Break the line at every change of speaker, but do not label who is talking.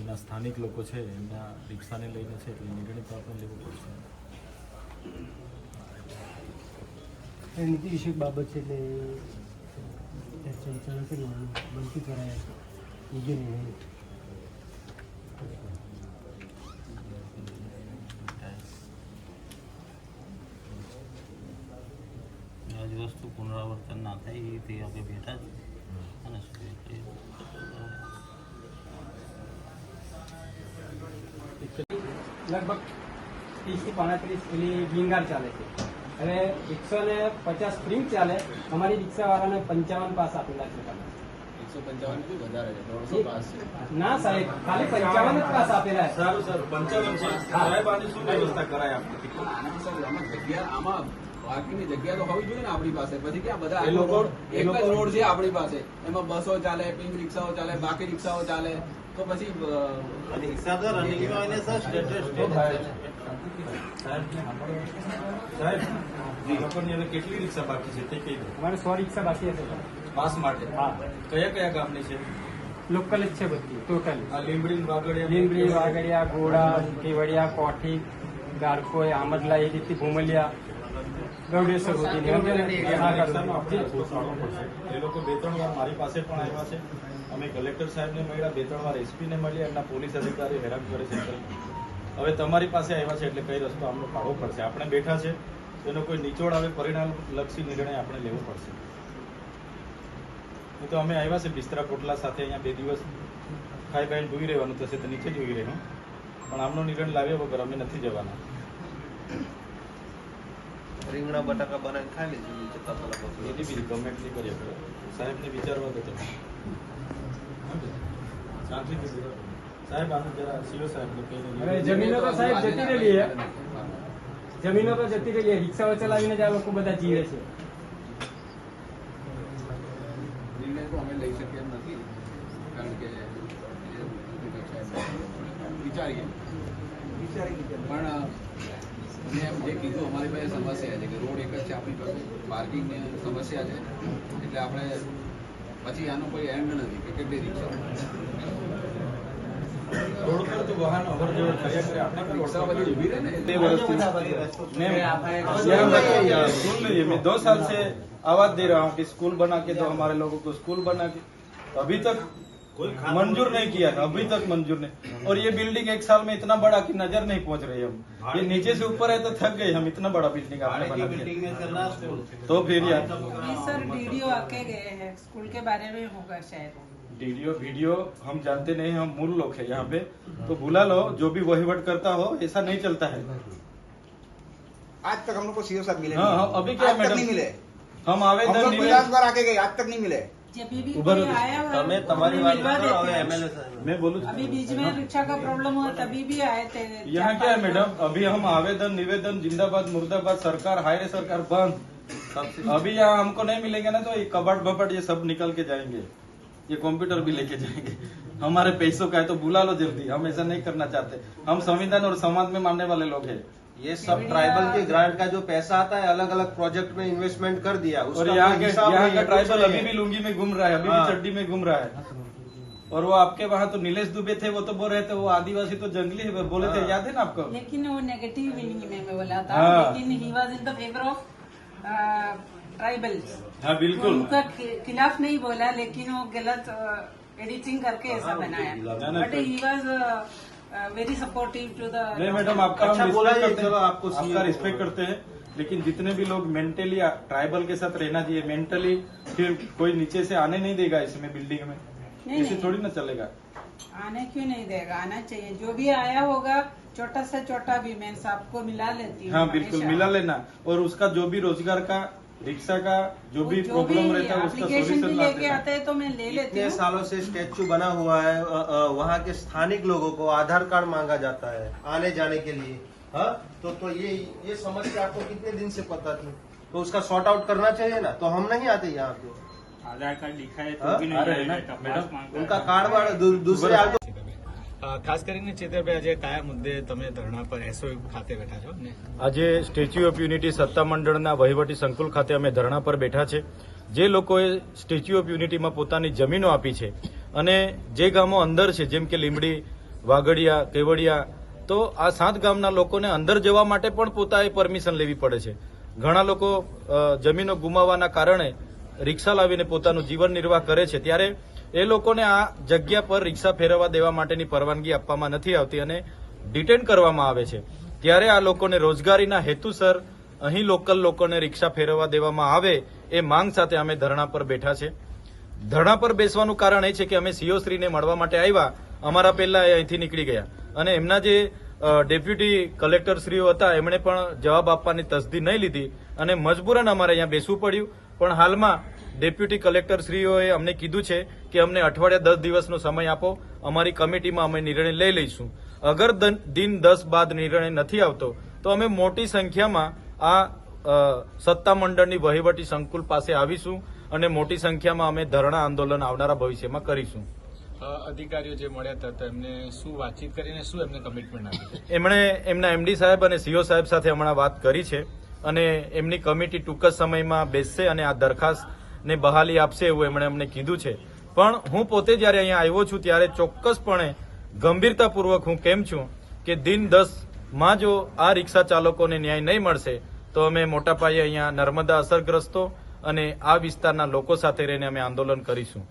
એમના સ્થાનિક લોકો છે એમના રિક્ષાને લઈને છે એટલે નિર્ણય તો આપણે લેવો પડશે.
નીતિ વિષયક બાબત છે એટલે ચર્ચા વિચારણા કરી બનતી કરાય યોગ્ય નિર્ણય.
આજ વસ્તુ પુનરાવર્તન ના થાય તે આપણે બેઠા જ અને
લગભગ 30 થી 35 પેલી વિંગાર ચાલે છે. હવે 150 સ્પ્રિંગ ચાલે. અમારી રિક્ષાવાળાને 55 પાસ આપેલા છે.
155 થી વધારે છે, 150 પાસ છે.
ના સાહેબ, ખાલી 55 જ પાસ આપેલા છે.
સારું સારું 55 છે. સાહેબ આની શું વ્યવસ્થા કરાય આપણે?
આમાં જગ્યા, આમાં પાર્કિંગની જગ્યા તો હોવી જોઈએ ને આપણી પાસે. પછી ક્યાં બધા
એ લોકો
એક જ રોડ છે આપણી પાસે, એમાં બસો ચાલે, પિંક રિક્ષાઓ ચાલે, બાકી રિક્ષાઓ ચાલે, તો પછી
રિક્ષા તો રનિંગ હોય ને સર,
સાહેબ એ લોકોની હવે કેટલી રિક્ષા બાકી છે તે કહી દો.
અમારે 100 રિક્ષા બાકી હશે.
પાસ માટે
હા,
કયા કયા ગામની છે?
લોકલ જ છે બધી ટોટલ.
આ લીંબડી વાગડિયા,
લીંબડી, વાગડિયા, ગોળા, કેવડિયા, કોઠી, ગારકોઈ, આમદલા, એ રીતે ભૂમલિયા, ગૌડેશ્વર સુધી
એ લોકો 2-3 વાર મારી પાસે પણ આવ્યા છે. અમે કલેક્ટર સાહેબને મળ્યા, 2-3 વાર એસપીને મળ્યા, એમના પોલીસ અધિકારી હેરાન કરે છે. હવે તમારી પાસે આવ્યા છે એટલે કઈ રસ્તો આમનો કાઢવો પડશે. આપણે બેઠા છે એનો કોઈ નિચોડ આવે, પરિણામ લક્ષી નિર્ણય આપણે લેવો પડશે. તો અમે આવ્યા છે બિસ્તરા પોટલા સાથે, અહીંયા 2 દિવસ ખાઈ ખાઈને જોઈ રહેવાનું થશે તો નીચે જોઈ રહેવું, પણ આમનો નિર્ણય લાવ્યા વગર અમે નથી જવાના.
રીંગણા બટાકા બનાવીને ખાઈ લીધું જતા
એની બી ગમે એટલી કરીએ સાહેબને વિચારવા દો તમે. શાંતિથી સાહેબ આનું જરા સીઓ સાહેબને કહીને.
હવે જમીનો તો સાહેબ જતી રહેલી છે. જમીનો તો જતી રહેલી છે. રિક્ષાઓ ચલાવીને જ આ લોકો બધા જીવે છે.
નિર્ણય તો અમે લઈ શકીએ એમ નથી, કારણ કે વિચારીએ પણ મેં એમ જે કીધું, અમારી પાસે સમસ્યા છે કે રોડ એક જ છે આપણી પાસે, પાર્કિંગની સમસ્યા છે, એટલે આપણે પછી આનો કોઈ એન્ડ નથી કે કેટલી રિક્ષા
રોડ પર તો વાહન અવર જવર કર્યા કરે, આપણે કોઈ
રિક્ષા બધી ઊભી રહે ને.
2 साल से आवाज दे रहा हूँ कि स्कूल बना के दो, हमारे लोगों को स्कूल बना के, अभी तक कोई मंजूर नहीं किया है, अभी तक मंजूर नहीं. और ये बिल्डिंग 1 साल में इतना बड़ा कि नजर नहीं पहुंच रही हम. ये नीचे से ऊपर है तो थक गए हम, इतना बड़ा बिल्डिंग आपने बना
बिल्डिंग में चल रहा है स्कूल.
तो फिर यार
सर डीडीओ आके गए हैं, स्कूल के बारे में होगा शायद.
वीडियो हम जानते नहीं, हम मूल लोग हैं यहाँ पे, तो बुला लो, जो भी वहीवट करता हो, ऐसा नहीं चलता है.
आज तक हम लोग को सीओ साहब मिले
हाँ,
नहीं।
हाँ, अभी क्या
आज तक
मैडम?
नहीं मिले।
हम
हम
आवेदन
लोग
निवेदन
50 बार आके गए, आज तक नहीं मिले।
जब भी
उभर
कोई
होती।
आया हुआ
તમે
है,
તમારી
उन्हें
વાત
मिलवा
કરો, હવે
देते हैं.
एमएलए साहब
मैं बोलूँ
अभी बीच में रिक्शा का प्रॉब्लम हुआ तभी भी आए थे.
यहाँ क्या है मैडम, अभी हम आवेदन निवेदन जिंदाबाद मुर्दाबाद, सरकार हाय रे सरकार बंद. अभी यहाँ हमको नहीं मिलेंगे ना तो ये कबाट बबाट ये सब निकल के जाएंगे, ये कंप्यूटर भी लेके जाएंगे. हमारे पैसों का है तो बुला लो जल्दी, हम ऐसा नहीं करना चाहते. हम संविधान और समाज में मानने वाले लोग हैं.
ये सब ट्राइबल के ग्रांट का जो पैसा आता है अलग अलग प्रोजेक्ट में इन्वेस्टमेंट कर दिया.
और
उसका
यहाँ
कोई
के
हिसाब
यहाँ
नहीं
का
है,
ट्राइबल
कुछ
अभी
नहीं
भी
है.
लुंगी में घूम रहा है, अभी भी
हाँ.
चड्डी में घूम रहा है. और वो आपके वहाँ तो नीलेश दुबे थे, वो तो बोल रहे थे वो आदिवासी तो जंगली है, बोले थे, याद है ना आपको?
लेकिन वो नेगेटिव मीनिंग में मैं बोला था,
हाँ.
लेकिन he was in the favour of tribals.
हाँ बिल्कुल.
उनका खिलाफ नहीं बोला, लेकिन वो गलत एडिटिंग करके ऐसा बनाया. But he was very supportive to the.
नहीं मैडम, आपका
अच्छा
हम
बोला
रिस्पेक्ट
ये,
करते
चलो
हैं,
आपको
आपका रिस्पेक्ट करते हैं, लेकिन जितने भी लोग मेंटली ट्राइबल के साथ रहना चाहिए, मेंटली फिर कोई नीचे से आने नहीं देगा इसमें बिल्डिंग में,
नहीं,
ऐसे
नहीं.
थोड़ी ना चलेगा.
आने क्यों नहीं देगा, आना चाहिए. जो भी आया होगा छोटा से छोटा भी मैं सबको मिला लेती हूँ.
हाँ बिल्कुल,
हमेशा.
मिला लेना. और उसका जो भी रोजगार का, रिक्शा का जो भी प्रॉब्लम रहता है उसका
एप्लीकेशन भी
सोल्यूशन
लेके आते हैं तो मैं ले लेती
इतने
हूँ.
सालों से स्टैच्यू बना हुआ है, वहाँ के स्थानिक लोगों को आधार कार्ड मांगा जाता है आने जाने के लिए. हाँ, तो ये समस्या आपको कितने दिन से पता थी? तो उसका सॉर्ट आउट करना चाहिए ना. तो हम नहीं आते यहाँ पे.
आधार कार्ड लिखा है
हाँ?
तो भी
आ रहे हैं ना, मैडम?
उनका कार्ड वार्ड दूसरे आदमी.
ખાસ કરીને ચેતરભાઈ આજે કયા મુદ્દે તમે ધરણા પર એસઓ ખાતે બેઠા છો ને?
આજે સ્ટેચ્યુ ઓફ યુનિટી સત્તામંડળના વહીવટી સંકુલ ખાતે અમે ધરણા પર બેઠા છે. જે લોકોએ સ્ટેચ્યુ ઓફ યુનિટીમાં પોતાની જમીનો આપી છે અને જે ગામો અંદર છે, જેમ કે લીંબડી, વાગડિયા, કેવડિયા, તો આ 7 ગામના લોકોને અંદર જવા માટે પણ પોતાએ પરમિશન લેવી પડે છે. ઘણા લોકો જમીનો ગુમાવવાના કારણે રિક્ષા લાવીને પોતાનું જીવન નિર્વાહ કરે છે, ત્યારે એ લોકોને આ જગ્યા પર રિક્ષા ફેરવવા દેવા માટેની પરવાનગી આપવામાં નથી આવતી અને ડિટેન કરવામાં આવે છે. ત્યારે આ લોકોને રોજગારીના હેતુસર અહીં લોકલ લોકોને રિક્ષા ફેરવવા દેવામાં આવે એ માંગ સાથે અમે ધરણા પર બેઠા છે. ધરણા પર બેસવાનું કારણ એ છે કે અમે સીઓ શ્રીને મળવા માટે આવ્યા, અમારા પહેલા એ અહીંથી નીકળી ગયા અને એમના જે ડેપ્યુટી કલેક્ટર શ્રીઓ હતા એમણે પણ જવાબ આપવાની તસદી નહીં લીધી અને મજબૂરન અમારે અહીંયા બેસવું પડ્યું. પણ હાલમાં ડેપ્યુટી કલેક્ટર શ્રીઓએ અમને કીધું છે કે અમને અઠવાડિયા 10 દિવસનો સમય આપો, અમારી કમિટીમાં અમે નિર્ણય લઈ લઈશું. અગર દિન 10 બાદ નિર્ણય નથી આવતો તો અમે મોટી સંખ્યામાં આ સત્તામંડળની વહીવટી સંકુલ પાસે આવીશું અને મોટી સંખ્યામાં અમે ધરણા આંદોલન આવનારા ભવિષ્યમાં કરીશું.
અધિકારીઓ જે મળ્યા હતા તો એમને શું વાતચીત કરીને શું એમને કમિટમેન્ટ આપી?
એમણે એમના એમડી સાહેબ અને સીઓ સાહેબ સાથે હમણાં વાત કરી છે અને એમની કમિટી ટૂંક જ સમયમાં બેસશે અને આ દરખાસ્તને બહાલી આપશે એવું એમણે અમને કીધું છે. પણ હું પોતે જયારે અહીંયા આવ્યો છું ત્યારે ચોક્કસપણે ગંભીરતાપૂર્વક હું કેમ છું કે દિન 10માં જો આ રિક્ષા ચાલકોને ન્યાય નહીં મળશે તો અમે મોટા પાયે અહીંયા નર્મદા અસરગ્રસ્તો અને આ વિસ્તારના લોકો સાથે રહીને અમે આંદોલન કરીશું.